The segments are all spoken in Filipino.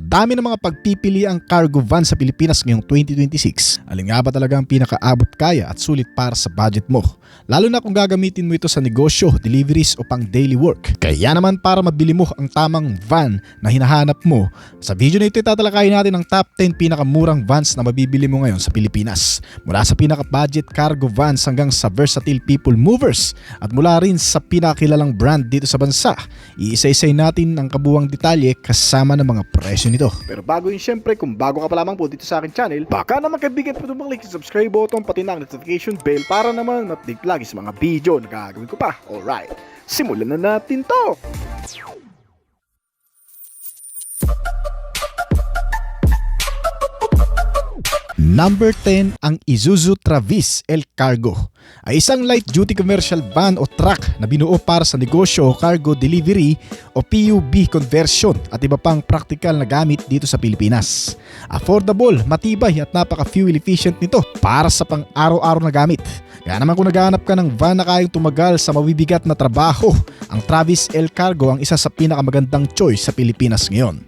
Sa dami ng mga pagpipili ang cargo van sa Pilipinas ngayong 2026, alin nga ba talaga ang pinakaabot kaya at sulit para sa budget mo? Lalo na kung gagamitin mo ito sa negosyo, deliveries o pang daily work. Kaya naman para mabili mo ang tamang van na hinahanap mo, sa video na ito tatalakayin natin ang top 10 pinakamurang vans na mabibili mo ngayon sa Pilipinas. Mula sa pinaka-budget cargo vans hanggang sa versatile people movers at mula rin sa pinakakilalang brand dito sa bansa. Iisa-isay natin ang kabuwang detalye kasama ng mga presyo nito. Pero bago yun, syempre, kung bago ka pa lamang po dito sa akin channel, baka naman kaibigan po tumalik sa subscribe button pati na ang notification bell para naman update lagi sa mga video na gagawin ko pa. Alright, simulan na natin to! Number 10, ang Isuzu Travis L Cargo ay isang light-duty commercial van o truck na binuo para sa negosyo, cargo delivery o PUB conversion at iba pang practical na gamit dito sa Pilipinas. Affordable, matibay at napaka-fuel efficient nito para sa pang-araw-araw na gamit. Kaya naman kung naghahanap ka ng van na kayang tumagal sa mabibigat na trabaho, ang Travis L Cargo ang isa sa pinakamagandang choice sa Pilipinas ngayon.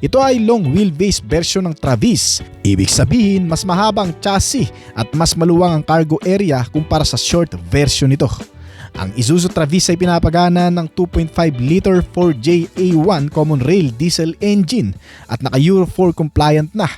Ito ay long wheelbase version ng Travis. Ibig sabihin, mas mahaba ang chassis at mas maluwang ang cargo area kumpara sa short version nito. Ang Isuzu Travis ay pinapagana ng 2.5 liter 4JA1 common rail diesel engine at naka Euro 4 compliant na.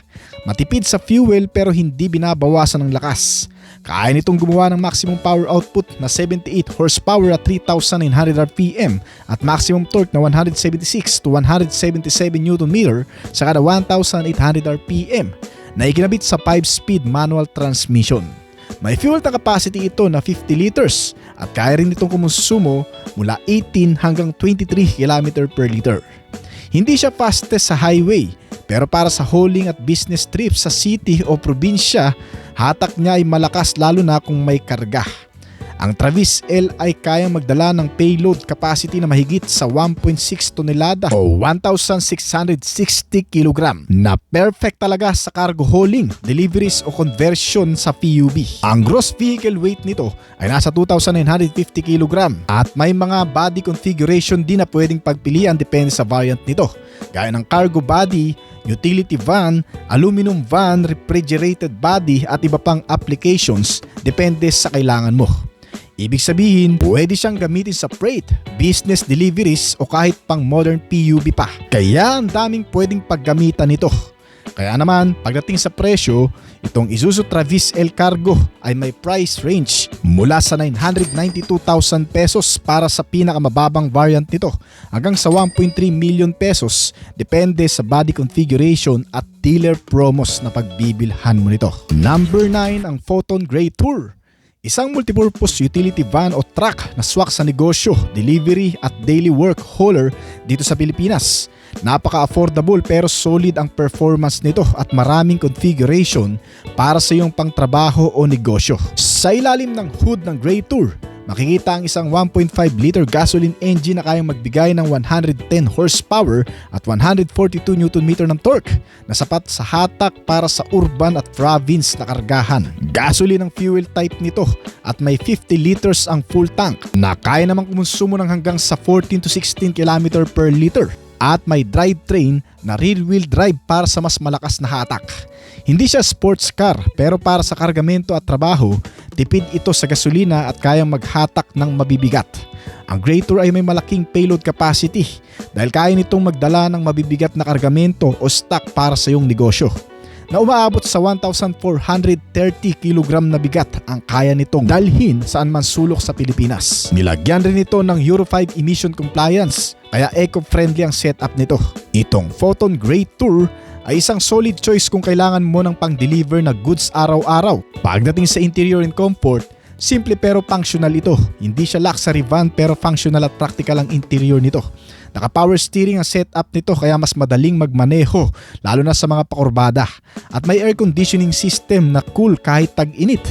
Matipid sa fuel pero hindi binabawasan ng lakas. Kaya nitong gumawa ng maximum power output na 78 horsepower at 3,900 RPM at maximum torque na 176 to 177 Nm sa kada 1,800 RPM na ikinabit sa 5-speed manual transmission. May fuel tank capacity ito na 50 liters at kaya rin itong kumusumo mula 18 hanggang 23 km per liter. Hindi siya fastest sa highway pero para sa hauling at business trips sa city o probinsya, hatak niya ay malakas lalo na kung may karga. Ang Travis L ay kayang magdala ng payload capacity na mahigit sa 1.6 tonelada o 1,660 kg na perfect talaga sa cargo hauling, deliveries o conversion sa PUB. Ang gross vehicle weight nito ay nasa 2,950 kg at may mga body configuration din na pwedeng pagpilian depende sa variant nito, gaya ng cargo body, utility van, aluminum van, refrigerated body at iba pang applications depende sa kailangan mo. Ibig sabihin, pwede siyang gamitin sa freight, business deliveries o kahit pang modern PUB pa. Kaya ang daming pwedeng paggamitan nito. Kaya naman, pagdating sa presyo, itong Isuzu Travis L Cargo ay may price range mula sa 992,000 pesos para sa pinakamababang variant nito hanggang sa 1.3 million pesos depende sa body configuration at dealer promos na pagbibilhan mo nito. Number 9, ang Photon Gray Tour. Isang multipurpose utility van o truck na swak sa negosyo, delivery at daily work hauler dito sa Pilipinas. Napaka-affordable pero solid ang performance nito at maraming configuration para sa iyong pangtrabaho o negosyo. Sa ilalim ng hood ng Gray Tour, makikita ang isang 1.5 liter gasoline engine na kayang magbigay ng 110 horsepower at 142 Nm ng torque na sapat sa hatak para sa urban at province na kargahan. Gasoline ang fuel type nito at may 50 liters ang full tank na kaya namang kumonsumo ng hanggang sa 14 to 16 km per liter at may drivetrain na rear-wheel drive para sa mas malakas na hatak. Hindi siya sports car pero para sa kargamento at trabaho, tipid ito sa gasolina at kayang maghatak ng mabibigat. Ang Gray Tour ay may malaking payload capacity dahil kaya nitong magdala ng mabibigat na kargamento o stock para sa iyong negosyo na umaabot sa 1,430 kg na bigat ang kaya nitong dalhin saan man sulok sa Pilipinas. Nilagyan rin ito ng Euro 5 emission compliance kaya eco-friendly ang setup nito. Itong Photon Gray Tour ay isang solid choice kung kailangan mo ng pang-deliver na goods araw-araw. Pagdating sa interior and comfort, simple pero functional ito. Hindi siya luxury van pero functional at practical ang interior nito. Naka-power steering ang setup nito kaya mas madaling magmaneho lalo na sa mga pakurbada. At may air conditioning system na cool kahit tag-init.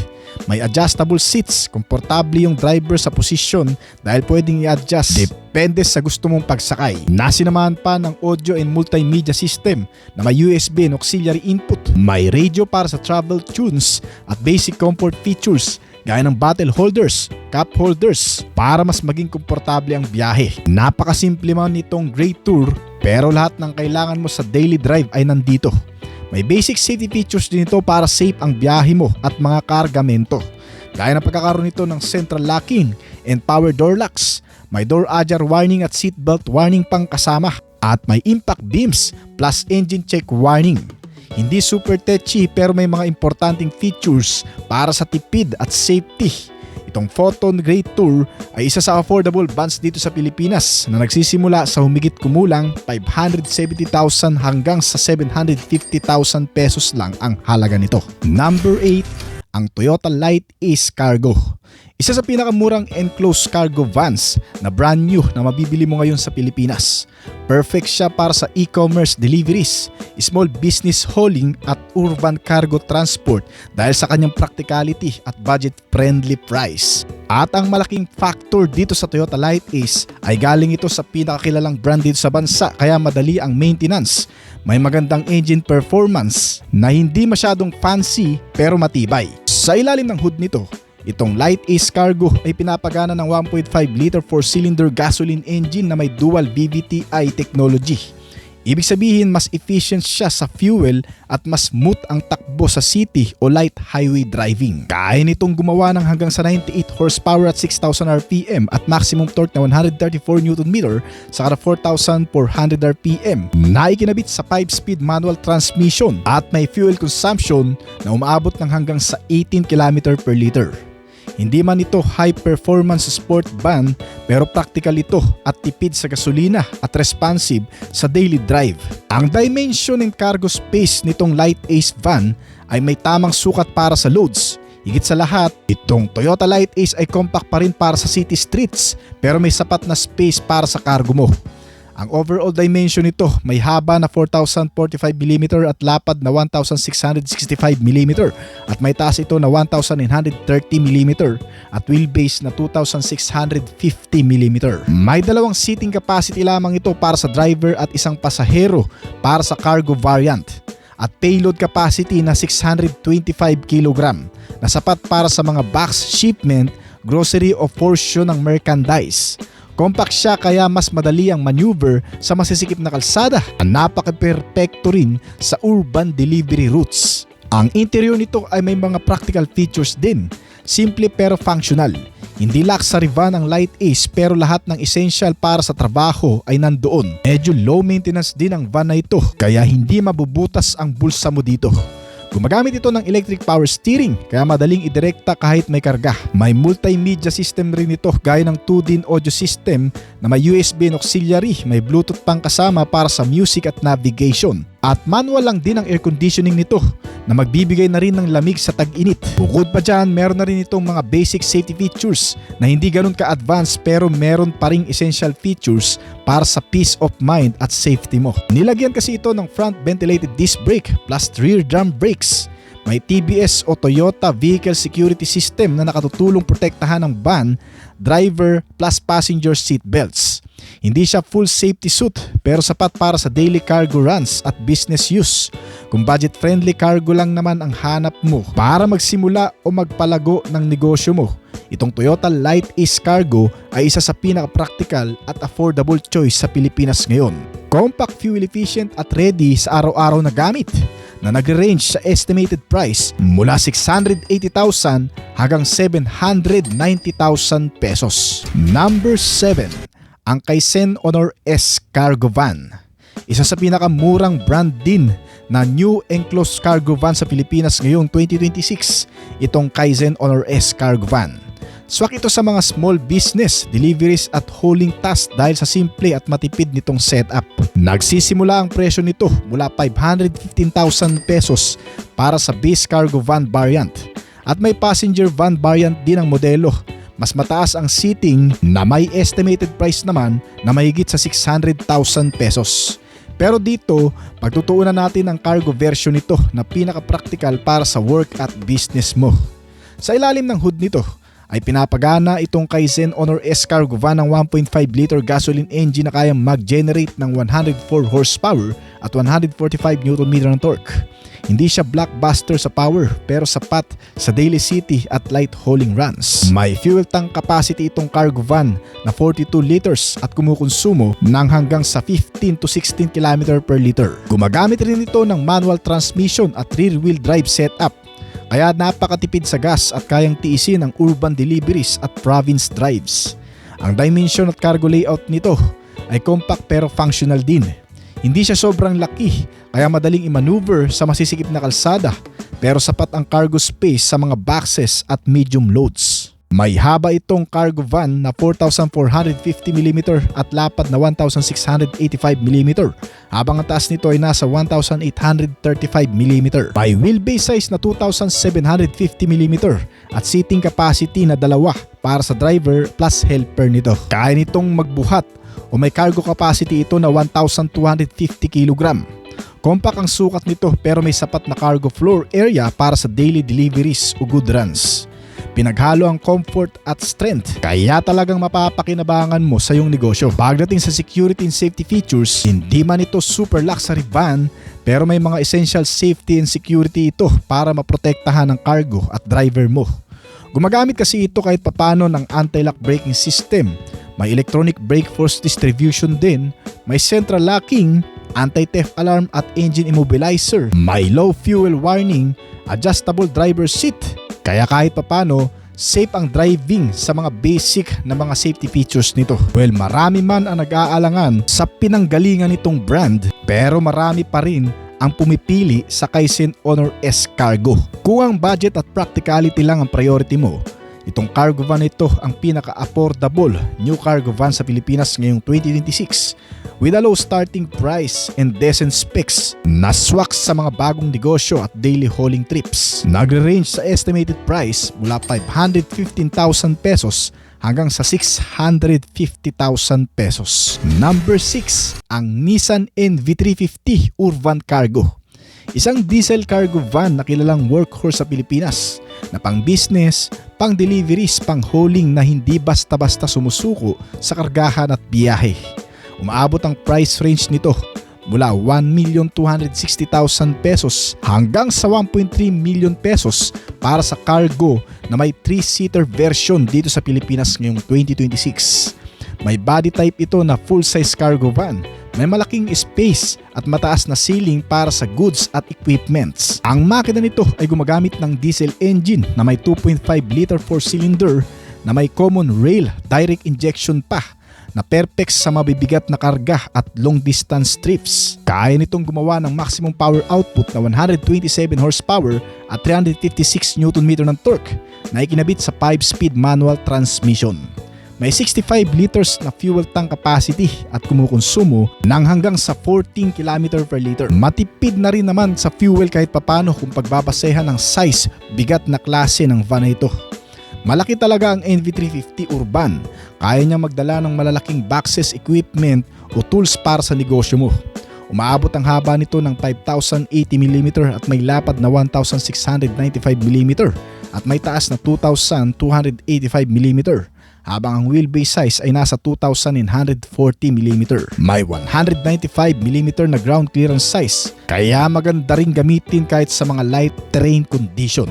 May adjustable seats, komportable yung driver sa posisyon dahil pwedeng i-adjust depende sa gusto mong pagsakay. Nasinamahan pa ng audio and multimedia system na may USB and auxiliary input. May radio para sa travel tunes at basic comfort features gaya ng bottle holders, cup holders para mas maging komportable ang biyahe. Napakasimple man nitong Great Tour pero lahat ng kailangan mo sa daily drive ay nandito. May basic safety features din ito para safe ang biyahe mo at mga kargamento. Gaya ng pagkakaroon nito ng central locking and power door locks, may door ajar warning at seatbelt warning pang kasama, at may impact beams plus engine check warning. Hindi super techy pero may mga importanteng features para sa tipid at safety. Itong Photon Great Tour ay isa sa affordable vans dito sa Pilipinas na nagsisimula sa humigit kumulang 570,000 hanggang sa 750,000 pesos lang ang halaga nito. Number 8, ang Toyota Light Ace Cargo. Isa sa pinakamurang enclosed cargo vans na brand new na mabibili mo ngayon sa Pilipinas. Perfect siya para sa e-commerce deliveries, small business hauling at urban cargo transport dahil sa kanyang practicality at budget-friendly price. At ang malaking factor dito sa Toyota Light Ace ay galing ito sa pinakakilalang brand dito sa bansa kaya madali ang maintenance. May magandang engine performance na hindi masyadong fancy pero matibay. Sa ilalim ng hood nito, itong Light Ace Cargo ay pinapagana ng 1.5 liter 4-cylinder gasoline engine na may dual VVTi technology. Ibig sabihin mas efficient siya sa fuel at mas smooth ang takbo sa city o light highway driving. Kaya nitong gumawa ng hanggang sa 98 horsepower at 6,000 RPM at maximum torque na 134 Nm sa 4,400 RPM na ikinabit sa 5-speed manual transmission at may fuel consumption na umaabot ng hanggang sa 18 km per liter. Hindi man ito high performance sport van pero practical ito at tipid sa gasolina at responsive sa daily drive. Ang dimension and cargo space nitong Light Ace van ay may tamang sukat para sa loads. Higit sa lahat, itong Toyota Light Ace ay compact pa rin para sa city streets pero may sapat na space para sa cargo mo. Ang overall dimension nito may haba na 4,045mm at lapad na 1,665mm at may taas ito na 1,930mm at wheelbase na 2,650mm. May dalawang seating capacity lamang ito para sa driver at isang pasahero para sa cargo variant at payload capacity na 625 kg na sapat para sa mga box shipment, grocery o portion ng merchandise. Compact siya kaya mas madali ang maneuver sa masisikip na kalsada at napaka-perpekto rin sa urban delivery routes. Ang interior nito ay may mga practical features din, simple pero functional. Hindi luxury van ang Light Ace pero lahat ng essential para sa trabaho ay nandoon. Medyo low maintenance din ang van na ito kaya hindi mabubutas ang bulsa mo dito. Gumagamit ito ng electric power steering kaya madaling idirekta kahit may karga. May multimedia system rin ito gaya ng 2-din audio system na may USB and auxiliary, may Bluetooth pang kasama para sa music at navigation. At manual lang din ang air conditioning nito na magbibigay na rin ng lamig sa tag-init. Bukod pa dyan, meron na rin itong mga basic safety features na hindi ganun ka-advanced pero meron pa ring essential features para sa peace of mind at safety mo. Nilagyan kasi ito ng front ventilated disc brake plus rear drum brakes. May TBS o Toyota Vehicle Security System na nakatutulong protektahan ng van, driver plus passenger seat belts. Hindi siya full safety suit pero sapat para sa daily cargo runs at business use. Kung budget-friendly cargo lang naman ang hanap mo para magsimula o magpalago ng negosyo mo, itong Toyota Light Ace Cargo ay isa sa pinaka-practical at affordable choice sa Pilipinas ngayon. Compact, fuel efficient at ready sa araw-araw na gamit na nag-range sa estimated price mula 680,000 hanggang 790,000 pesos. Number 7, ang Kaizen Honor S Cargo Van. Isa sa pinakamurang brand din na new enclosed cargo van sa Pilipinas ngayong 2026, itong Kaizen Honor S Cargo Van. Swak ito sa mga small business, deliveries at hauling tasks dahil sa simple at matipid nitong setup. Nagsisimula ang presyo nito mula 515,000 pesos para sa base cargo van variant at may passenger van variant din ang modelo. Mas mataas ang seating na may estimated price naman na mahigit sa 600,000 pesos. Pero dito, pagtutuunan natin ang cargo version nito na pinaka-practical para sa work at business mo. Sa ilalim ng hood nito ay pinapagana itong Kaizen Honor S Cargo Van ng 1.5 liter gasoline engine na kayang mag-generate ng 104 horsepower at 145 Nm ng torque. Hindi siya blockbuster sa power pero sapat sa daily city at light hauling runs. May fuel tank capacity itong cargo van na 42 liters at kumukonsumo ng hanggang sa 15 to 16 km per liter. Gumagamit rin ito ng manual transmission at rear-wheel drive setup. Kaya napakatipid sa gas at kayang tiisin ang urban deliveries at province drives. Ang dimension at cargo layout nito ay compact pero functional din. Hindi siya sobrang laki kaya madaling i-maneuver sa masisikip na kalsada pero sapat ang cargo space sa mga boxes at medium loads. May haba itong cargo van na 4,450mm at lapad na 1,685mm habang ang taas nito ay nasa 1,835mm. May wheelbase size na 2,750mm at seating capacity na 2 para sa driver plus helper nito. Kaya nitong magbuhat o may cargo capacity ito na 1,250kg. Compact ang sukat nito pero may sapat na cargo floor area para sa daily deliveries o good runs. Pinaghalo ang comfort at strength kaya talagang mapapakinabangan mo sa iyong negosyo. Pagdating sa security and safety features, hindi man ito super luxury van pero may mga essential safety and security ito para maprotektahan ang cargo at driver mo. Gumagamit kasi ito kahit papano ng anti-lock braking system. May electronic brake force distribution din, may central locking, anti-theft alarm at engine immobilizer, may low fuel warning, adjustable driver seat. Kaya kahit papano, safe ang driving sa mga basic na mga safety features nito. Well, marami man ang nag-aalangan sa pinanggalingan nitong brand pero marami pa rin ang pumipili sa Kaizen Honor S Cargo. Kung ang budget at practicality lang ang priority mo, itong cargo van ito ang pinaka-affordable new cargo van sa Pilipinas ngayong 2026 with a low starting price and decent specs na swak sa mga bagong negosyo at daily hauling trips. Nagre-range sa estimated price mula 515,000 pesos hanggang sa 650,000 pesos. Number 6, ang Nissan NV350 Urban Cargo. Isang diesel cargo van na kilalang workhorse sa Pilipinas na pang business, pang deliveries, pang hauling na hindi basta-basta sumusuko sa kargahan at biyahe. Umaabot ang price range nito mula 1,260,000 pesos hanggang sa 1.3 million pesos para sa cargo na may 3-seater version dito sa Pilipinas ngayong 2026. May body type ito na full-size cargo van. May malaking space at mataas na ceiling para sa goods at equipments. Ang makina nito ay gumagamit ng diesel engine na may 2.5 liter 4-cylinder na may common rail direct injection pa na perfect sa mabibigat na karga at long distance trips. Kaya nitong gumawa ng maximum power output na 127 horsepower at 356 Nm ng torque na ikinabit sa 5-speed manual transmission. May 65 liters na fuel tank capacity at kumukonsumo ng hanggang sa 14 km per liter. Matipid na rin naman sa fuel kahit papano kung pagbabasehan ng size, bigat na klase ng van na ito. Malaki talaga ang NV350 Urban. Kaya niya magdala ng malalaking boxes, equipment o tools para sa negosyo mo. Umaabot ang haba nito ng 5,080mm at may lapad na 1,695mm at may taas na 2,285mm. Habang ang wheelbase size ay nasa 2,940mm. May 195mm na ground clearance size kaya maganda rin gamitin kahit sa mga light terrain condition.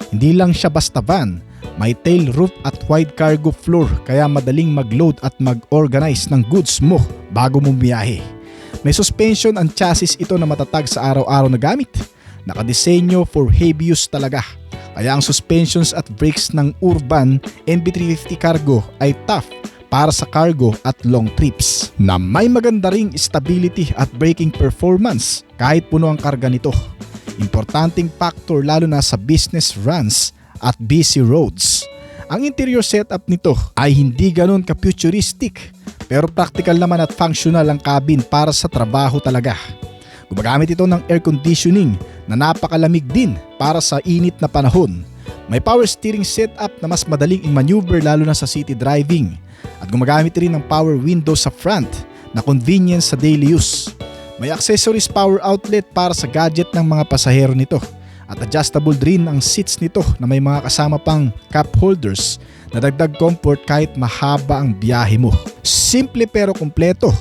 Hindi lang siya basta van, may tail roof at wide cargo floor kaya madaling mag-load at mag-organize ng goods mo bago mo biyahe. May suspension ang chassis ito na matatag sa araw-araw na gamit. Nakadesenyo for heavy use talaga. Kaya ang suspensions at brakes ng Urban NV350 Cargo ay tough para sa cargo at long trips na may maganda ring stability at braking performance kahit puno ang karga nito. Importanteng factor lalo na sa business runs at busy roads. Ang interior setup nito ay hindi ganun ka-futuristic pero practical naman at functional ang cabin para sa trabaho talaga. Gumagamit ito ng air conditioning na napakalamig din para sa init na panahon. May power steering setup na mas madaling i-maneuver lalo na sa city driving. At gumagamit rin ng power window sa front na convenience sa daily use. May accessories power outlet para sa gadget ng mga pasahero nito. At adjustable din ang seats nito na may mga kasama pang cup holders na dagdag comfort kahit mahaba ang biyahe mo. Simple pero kompleto.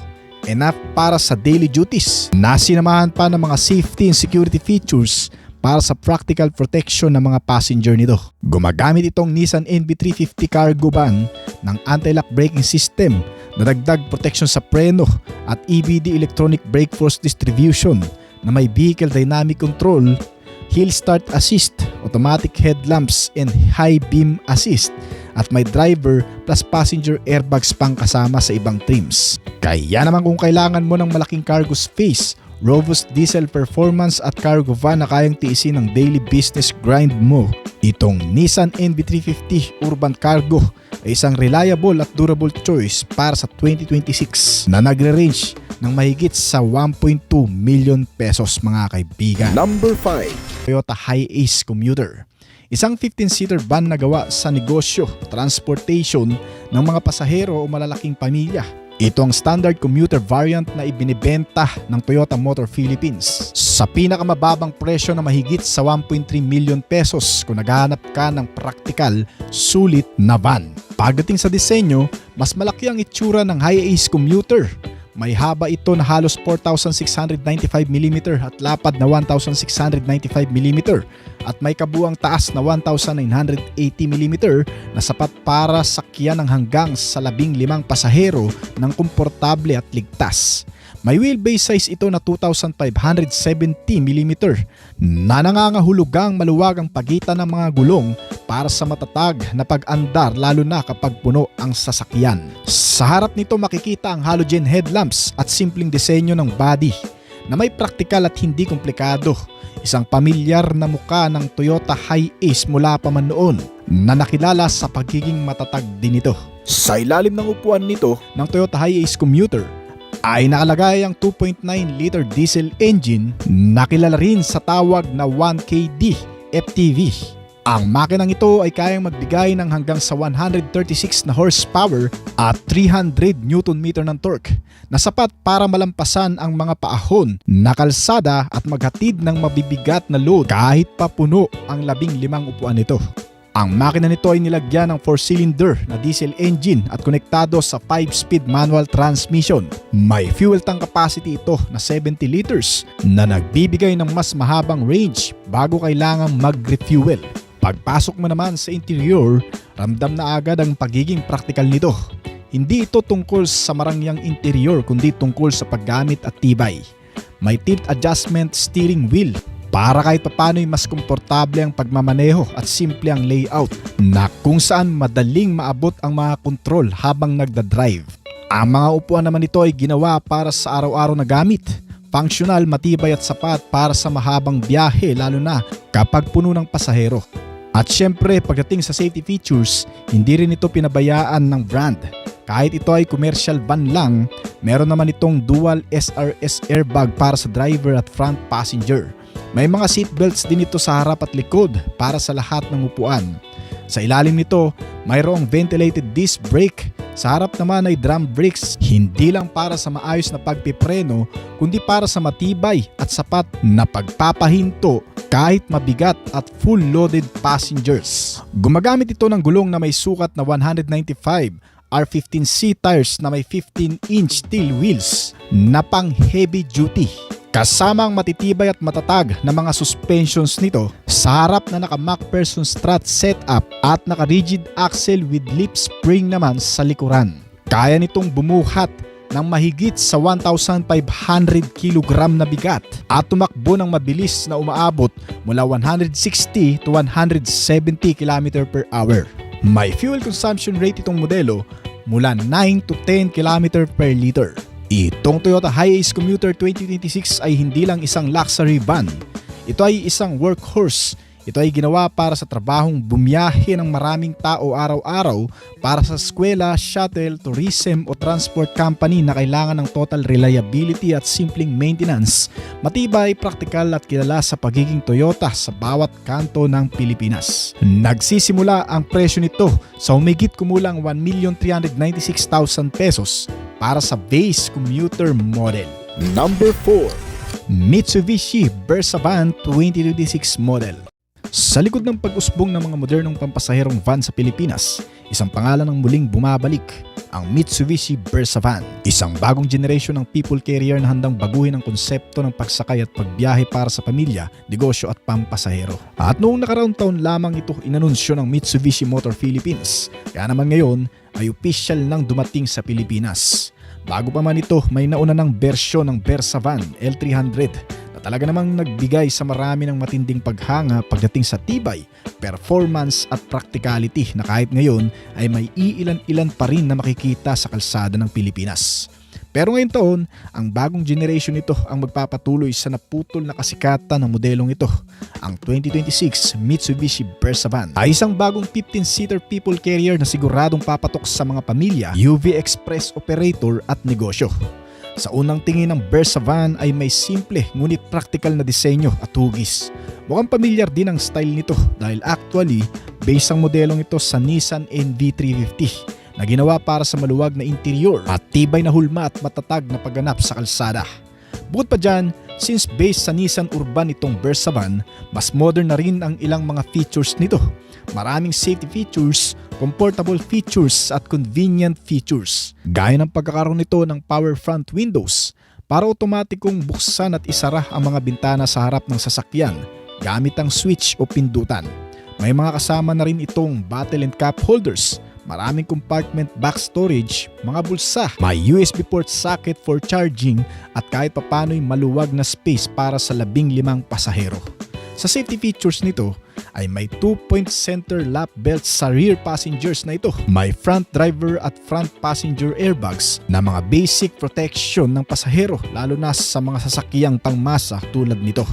enough para sa daily duties. Nasinamahan pa ng mga safety and security features para sa practical protection ng mga passenger nito. Gumagamit itong Nissan NV350 cargo van ng anti-lock braking system na dagdag protection sa preno at EBD electronic brake force distribution na may vehicle dynamic control, hill start assist, automatic headlamps and high beam assist at may driver plus passenger airbags pang kasama sa ibang trims. Kaya naman kung kailangan mo ng malaking cargo space, robust diesel performance at cargo van na kayang tiisin ang daily business grind mo, itong Nissan NV350 Urban Cargo ay isang reliable at durable choice para sa 2026 na nagre-range ng mahigit sa 1.2 million pesos mga kaibigan. Number 5. Toyota Hiace Commuter. Isang 15-seater van na gawa sa negosyo, transportation ng mga pasahero o malalaking pamilya. Ito ang standard commuter variant na ibinibenta ng Toyota Motor Philippines sa pinakamababang presyo na mahigit sa 1.3 million pesos kung naghahanap ka ng praktikal, sulit na van. Pagdating sa disenyo, mas malaki ang itsura ng Hiace Commuter. May haba ito na halos 4,695mm at lapad na 1,695mm at may kabuang taas na 1,980mm na sapat para sakyan ng hanggang sa 15 pasahero ng komportable at ligtas. May wheelbase size ito na 2,570mm na nangangahulugang maluwag ang pagitan ng mga gulong para sa matatag na pag-andar lalo na kapag puno ang sasakyan. Sa harap nito makikita ang halogen headlamps at simpleng disenyo ng body na may praktikal at hindi komplikado. Isang pamilyar na muka ng Toyota Hiace mula pa man noon na nakilala sa pagiging matatag din ito. Sa ilalim ng upuan nito ng Toyota Hiace Commuter ay nakalagay ang 2.9-liter diesel engine na kilala rin sa tawag na 1KD FTV. Ang makinang ito ay kayang magbigay ng hanggang sa 136 na horsepower at 300 Nm ng torque na sapat para malampasan ang mga paahon na kalsada at maghatid ng mabibigat na load kahit pa puno ang 15 upuan nito. Ang makina nito ay nilagyan ng 4-cylinder na diesel engine at konektado sa 5-speed manual transmission. May fuel tank capacity ito na 70 liters na nagbibigay ng mas mahabang range bago kailangang mag-refuel. Pagpasok mo naman sa interior, ramdam na agad ang pagiging praktikal nito. Hindi ito tungkol sa marangyang interior kundi tungkol sa paggamit at tibay. May tilt adjustment steering wheel para kahit papano'y mas komportable ang pagmamaneho at simple ang layout na kung saan madaling maabot ang mga kontrol habang nagdadrive. Ang mga upuan naman nito ay ginawa para sa araw-araw na gamit. Functional, matibay at sapat para sa mahabang biyahe lalo na kapag puno ng pasahero. At syempre pagdating sa safety features, hindi rin ito pinabayaan ng brand. Kahit ito ay commercial van lang, meron naman itong dual SRS airbag para sa driver at front passenger. May mga seatbelts din ito sa harap at likod para sa lahat ng upuan. Sa ilalim nito, mayroong ventilated disc brake. Sa harap naman ay drum brakes, hindi lang para sa maayos na pagpipreno, kundi para sa matibay at sapat na pagpapahinto kahit mabigat at full loaded passengers. Gumagamit ito ng gulong na may sukat na 195 R15C tires na may 15-inch steel wheels na pang heavy duty. Kasama ang matitibay at matatag na mga suspensions nito sa harap na naka MacPherson strut setup at naka rigid axle with lip spring naman sa likuran. Kaya nitong bumuhat ng mahigit sa 1,500 kg na bigat at tumakbo ng mabilis na umaabot mula 160 to 170 km per hour. May fuel consumption rate itong modelo mula 9 to 10 km per liter. Itong Toyota Hiace Commuter 2026 ay hindi lang isang luxury van. Ito ay isang workhorse. Ito ay ginawa para sa trabahong bumiyahe ng maraming tao araw-araw para sa eskwela, shuttle, tourism o transport company na kailangan ng total reliability at simpleng maintenance. Matibay, praktikal at kilala sa pagiging Toyota sa bawat kanto ng Pilipinas. Nagsisimula ang presyo nito sa humigit kumulang 1,396,000 pesos para sa base commuter model. Number 4. Mitsubishi Versa Van 2026 model. Sa likod ng pag-usbong ng mga modernong pampasaherong van sa Pilipinas, isang pangalan ang muling bumabalik. ang Mitsubishi Versa Van. Isang bagong generation ng people carrier na handang baguhin ang konsepto ng pagsakay at pagbiyahe para sa pamilya, negosyo at pampasahero. At noong nakaraang taon lamang ito inanunsyo ng Mitsubishi Motor Philippines, kaya naman ngayon ay opisyal nang dumating sa Pilipinas. Bago pa man ito, may nauna ng bersyon ng Versa Van L300 na talaga namang nagbigay sa marami ng matinding paghanga pagdating sa tibay, performance at practicality na kahit ngayon ay may iilan-ilan pa rin na makikita sa kalsada ng Pilipinas. Pero ngayong taon, ang bagong generation nito ang magpapatuloy sa naputol na kasikatan ng modelong ito. Ang 2026 Mitsubishi Versa Van ay isang bagong 15-seater people carrier na siguradong papatok sa mga pamilya, UV Express operator at negosyo. Sa unang tingin ng Versa Van ay may simple ngunit practical na disenyo at hugis. Mukhang pamilyar din ang style nito dahil actually based ang modelong ito sa Nissan NV350 na ginawa para sa maluwag na interior at tibay na hulma at matatag na pagganap sa kalsada. Bukod pa dyan, since based sa Nissan Urban itong Versa Van, mas modern na rin ang ilang mga features nito. Maraming safety features, comfortable features at convenient features. Gaya ng pagkakaroon nito ng power front windows para otomatikong buksan at isara ang mga bintana sa harap ng sasakyan gamit ang switch o pindutan. May mga kasama na rin itong bottle and cup holders, maraming compartment back storage, mga bulsa, may USB port socket for charging at kahit papano'y maluwag na space para sa 15 pasahero. Sa safety features nito ay may 2-point center lap belt sa rear passengers na ito. May front driver at front passenger airbags na mga basic protection ng pasahero lalo na sa mga sasakyang pangmasa tulad nito.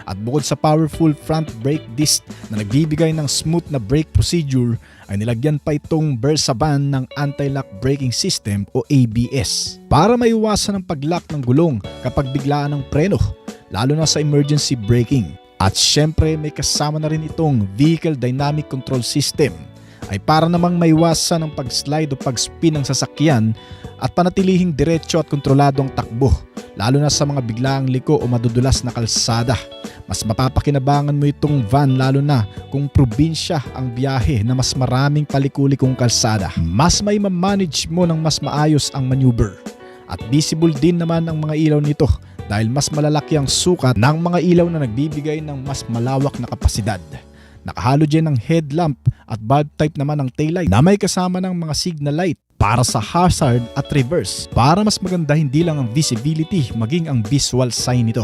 At bukod sa powerful front brake disc na nagbibigay ng smooth na brake procedure ay nilagyan pa itong Versa Van ng anti-lock braking system o ABS para maiwasan ang pag-lock ng gulong kapag biglaan ng preno lalo na sa emergency braking. At syempre may kasama na rin itong Vehicle Dynamic Control System ay para namang maiwasan ang pag-slide o pag-spin ng sasakyan at panatilihing diretso at kontrolado ang takbo lalo na sa mga biglaang liko o madudulas na kalsada. Mas mapapakinabangan mo itong van lalo na kung probinsya ang biyahe na mas maraming palikulikong kalsada. Mas may ma-manage mo ng mas maayos ang maneuver. At visible din naman ang mga ilaw nito dahil mas malalaki ang sukat ng mga ilaw na nagbibigay ng mas malawak na kapasidad. Naka-halogen ang headlamp at bulb type naman ang taillight na may kasama ng mga signal light para sa hazard at reverse para mas maganda hindi lang ang visibility maging ang visual sign nito.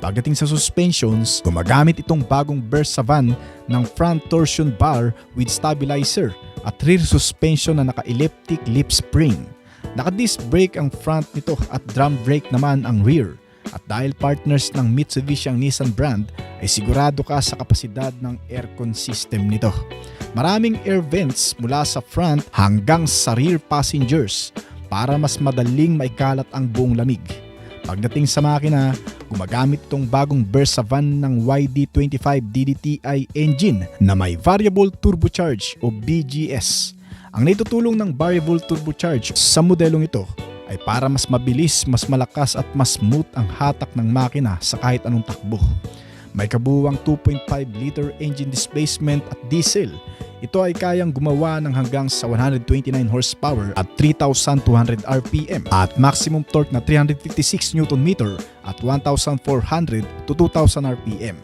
Pagdating sa suspensions, gumagamit itong bagong Versa Van ng front torsion bar with stabilizer at rear suspension na naka-elliptic lip spring. Naka-disc brake ang front nito at drum brake naman ang rear. At dahil partners ng Mitsubishi ang Nissan brand, ay sigurado ka sa kapasidad ng aircon system nito. Maraming air vents mula sa front hanggang sa rear passengers para mas madaling maikalat ang buong lamig. Pagdating sa makina, gumagamit itong bagong Versa Van ng YD25 DDTI engine na may Variable Turbocharge o BGS. Ang naitutulong ng Variable Turbocharge sa modelong ito ay para mas mabilis, mas malakas at mas smooth ang hatak ng makina sa kahit anong takbo. May kabuuang 2.5 liter engine displacement at diesel. Ito ay kayang gumawa ng hanggang sa 129 horsepower at 3,200 RPM at maximum torque na 356 Nm at 1,400 to 2,000 RPM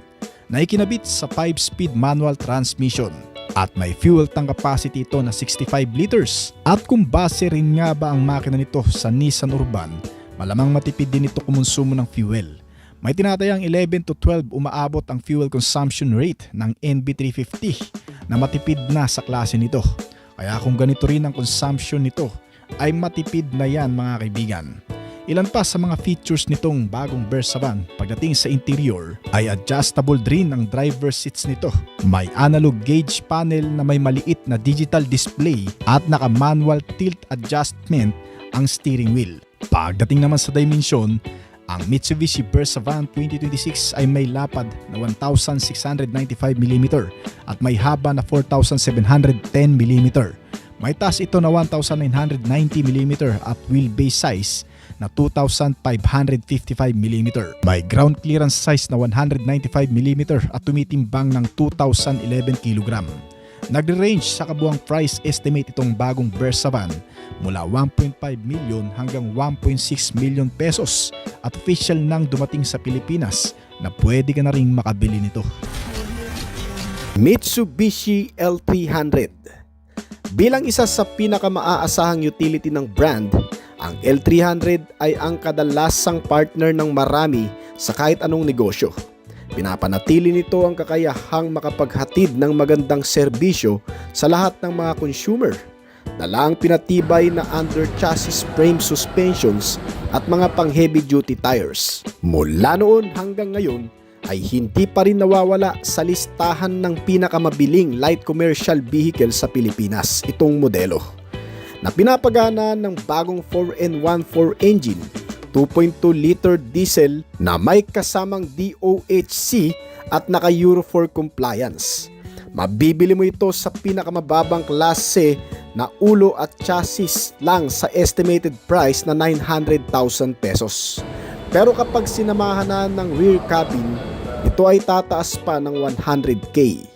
na ikinabit sa 5-speed manual transmission. At may fuel tank capacity ito na 65 liters. At kung base rin nga ba ang makina nito sa Nissan Urban, malamang matipid din ito kumonsumo ng fuel. May tinatayang 11 to 12 umaabot ang fuel consumption rate ng NV350 na matipid na sa klase nito. Kaya kung ganito rin ang consumption nito, ay matipid na yan mga kaibigan. Ilan pa sa mga features nitong bagong Versa Van pagdating sa interior ay adjustable din ang driver seats nito. May analog gauge panel na may maliit na digital display at naka-manual tilt adjustment ang steering wheel. Pagdating naman sa dimensyon, ang Mitsubishi Versa Van 2026 ay may lapad na 1,695mm at may haba na 4,710mm. May taas ito na 1,990mm at wheelbase size na 2,555mm. May ground clearance size na 195mm at tumitimbang ng 2,011 kg. Nagre-range sa kabuang price estimate itong bagong Versa van mula 1.5 million hanggang 1.6 million pesos at official nang dumating sa Pilipinas na pwede ka na ring makabili nito. Mitsubishi L300. Bilang isa sa pinakamaasahang utility ng brand, ang L300 ay ang kadalasang partner ng marami sa kahit anong negosyo. Pinapanatili nito ang kakayahang makapaghatid ng magandang serbisyo sa lahat ng mga consumer. Dala ang pinatibay na under chassis frame suspensions at mga pang heavy duty tires. Mula noon hanggang ngayon ay hindi pa rin nawawala sa listahan ng pinakamabiling light commercial vehicle sa Pilipinas itong modelo. Na pinapagana ng bagong 4N14 engine, 2.2 liter diesel na may kasamang DOHC at naka Euro 4 compliance. Mabibili mo ito sa pinakamababang klase na ulo at chassis lang sa estimated price na 900,000 pesos. Pero kapag sinamahan na ng rear cabin, ito ay tataas pa ng 100K.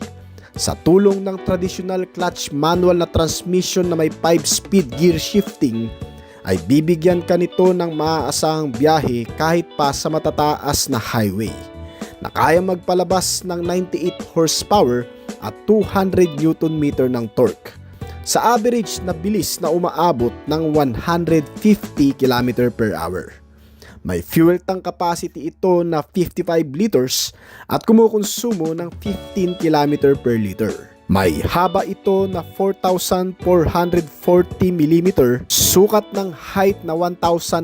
Sa tulong ng traditional clutch manual na transmission na may 5-speed gear shifting, ay bibigyan ka nito ng maaasahang biyahe kahit pa sa matataas na highway, na kaya magpalabas ng 98 horsepower at 200 Nm ng torque sa average na bilis na umaabot ng 150 km/h. May fuel tank capacity ito na 55 liters at kumukonsumo ng 15 km/liter. May haba ito na 4,440 mm, sukat ng height na 1,915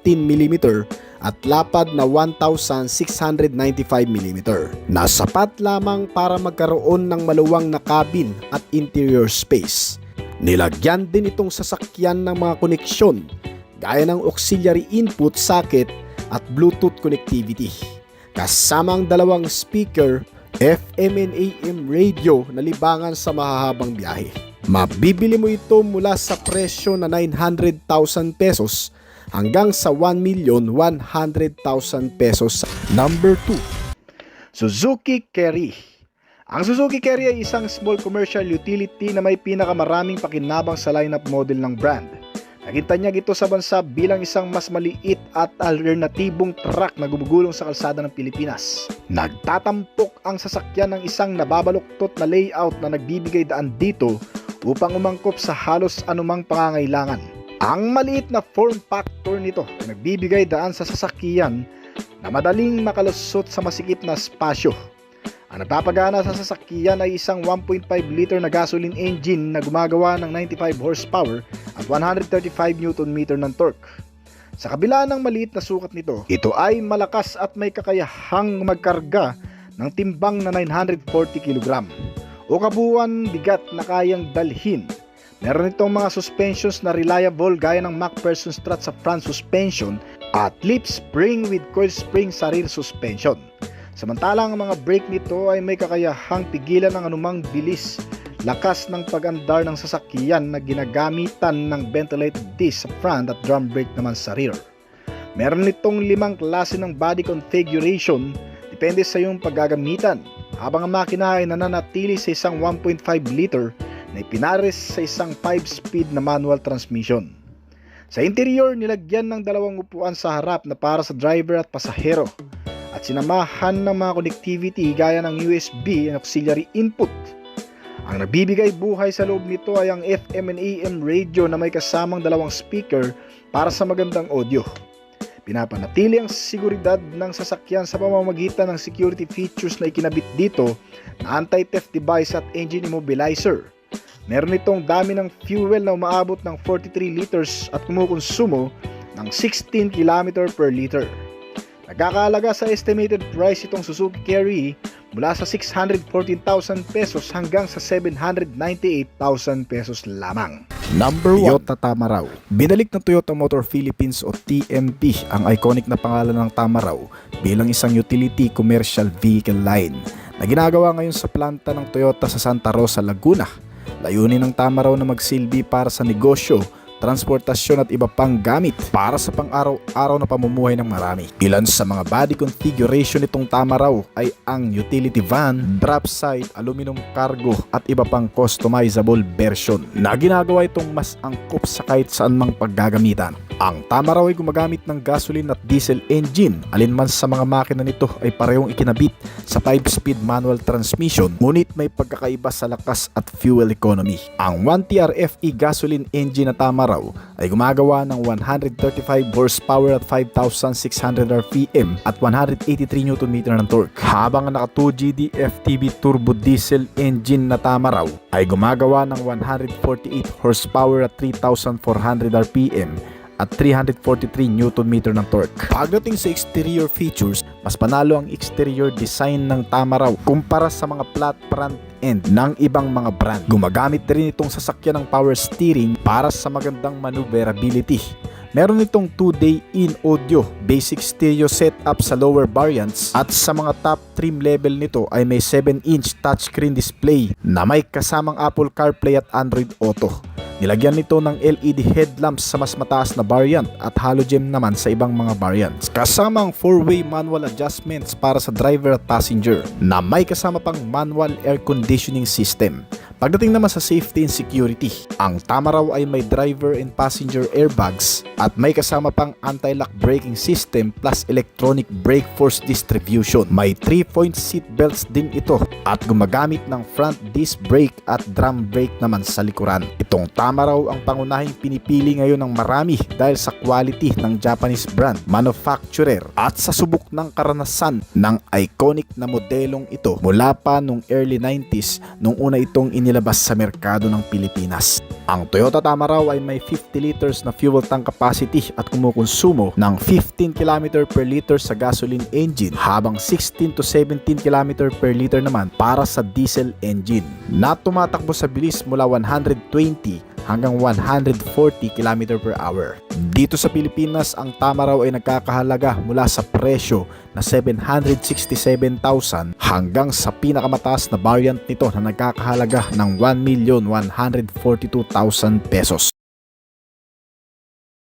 mm at lapad na 1,695 mm, na sapat lamang para magkaroon ng maluwang na cabin at interior space. Nilagyan din itong sasakyan ng mga koneksyon gaya ng auxiliary input socket at Bluetooth connectivity, kasama ang dalawang speaker, FM and AM radio na libangan sa mahahabang biyahe. Mabibili mo ito mula sa presyo na 900,000 pesos hanggang sa 1,100,000 pesos. Number 2, Suzuki Carry. Ang Suzuki Carry ay isang small commercial utility na may pinakamaraming pakinabang sa lineup model ng brand. Nagintanyag ito sa bansa bilang isang mas maliit at alternatibong truck na gumugulong sa kalsada ng Pilipinas. Nagtatampok ang sasakyan ng isang nababaluktot na layout na nagbibigay daan dito upang umangkop sa halos anumang pangangailangan. Ang maliit na form factor nito ay nagbibigay daan sa sasakyan na madaling makalusot sa masikip na espasyo. Ang nagpapagana sa sasakyan ay isang 1.5 liter na gasoline engine na gumagawa ng 95 horsepower at 135 Nm ng torque. Sa kabila ng maliit na sukat nito, ito ay malakas at may kakayahang magkarga ng timbang na 940 kg o kabuuan bigat na kayang dalhin. Meron itong mga suspensions na reliable gaya ng MacPherson strut sa front suspension at lip spring with coil spring sa rear suspension. Samantalang ang mga brake nito ay may kakayahang pigilan ng anumang bilis, lakas ng pag-andar ng sasakyan na ginagamitan ng ventilated disc sa front at drum brake naman sa rear. Meron nitong 5 klase ng body configuration, depende sa iyong paggagamitan, habang ang makina ay nananatili sa isang 1.5 liter na ipinares sa isang 5-speed na manual transmission. Sa interior, nilagyan ng 2 upuan sa harap na para sa driver at pasahero, at sinamahan ng mga connectivity gaya ng USB and auxiliary input. Ang nagbibigay buhay sa loob nito ay ang FM and AM radio na may kasamang 2 speaker para sa magandang audio. Pinapanatili ang seguridad ng sasakyan sa pamamagitan ng security features na ikinabit dito na anti-theft device at engine immobilizer. Meron itong dami ng fuel na umaabot ng 43 liters at kumukonsumo ng 16 km/liter. Nagkakahalaga sa estimated price itong Suzuki Carry mula sa 614,000 pesos hanggang sa 798,000 pesos lamang. Number 1. Toyota Tamaraw. Binalik ng Toyota Motor Philippines o TMP ang iconic na pangalan ng Tamaraw bilang isang utility commercial vehicle line na ginagawa ngayon sa planta ng Toyota sa Santa Rosa, Laguna. Layunin ng Tamaraw na magsilbi para sa negosyo, transportasyon at iba pang gamit para sa pang-araw-araw na pamumuhay ng marami. Ilan sa mga body configuration nitong Tamaraw ay ang utility van, drop side, aluminum cargo at iba pang customizable version na ginagawa itong mas angkop sa kahit saan mang paggagamitan. Ang Tamaraw ay gumagamit ng gasoline at diesel engine. Alinman sa mga makina nito ay parehong ikinabit sa 5-speed manual transmission, ngunit may pagkakaiba sa lakas at fuel economy. Ang 1TRFE gasoline engine na Tamaraw ay gumagawa ng 135 horsepower at 5,600 RPM at 183 Nm ng torque. Habang ang naka 2GD FTB turbo diesel engine na Tamaraw ay gumagawa ng 148 horsepower at 3,400 RPM at 343 Nm ng torque. Pagdating sa exterior features, mas panalo ang exterior design ng Tamaraw kumpara sa mga flat front end ng ibang mga brand. Gumagamit rin itong sasakyan ng power steering para sa magandang maneuverability. Meron itong 2-day in audio, basic stereo setup sa lower variants at sa mga top trim level nito ay may 7-inch touchscreen display na may kasamang Apple CarPlay at Android Auto. Nilagyan nito ng LED headlamps sa mas mataas na variant at halogen naman sa ibang mga variants. Kasama ang 4-way manual adjustments para sa driver at passenger na may kasama pang manual air conditioning system. Pagdating naman sa safety and security, ang Tamaraw ay may driver and passenger airbags at may kasama pang anti-lock braking system plus electronic brake force distribution. May 3-point seat belts din ito at gumagamit ng front disc brake at drum brake naman sa likuran. Itong Tamaraw ang pangunahing pinipili ngayon ng marami dahil sa quality ng Japanese brand, manufacturer at sa subok ng karanasan ng iconic na modelong ito mula pa nung early 90s nung una itong inilabas sa merkado ng Pilipinas. Ang Toyota Tamaraw ay may 50 liters na fuel tank capacity at kumukonsumo ng 15 km per liter sa gasoline engine habang 16 to 17 km per liter naman para sa diesel engine na tumatakbo sa bilis mula 120 hanggang 140 km per hour. Dito sa Pilipinas, ang Tamaraw ay nagkakahalaga mula sa presyo na 767,000 hanggang sa pinakamataas na variant nito na nagkakahalaga ng 1,142,000 pesos.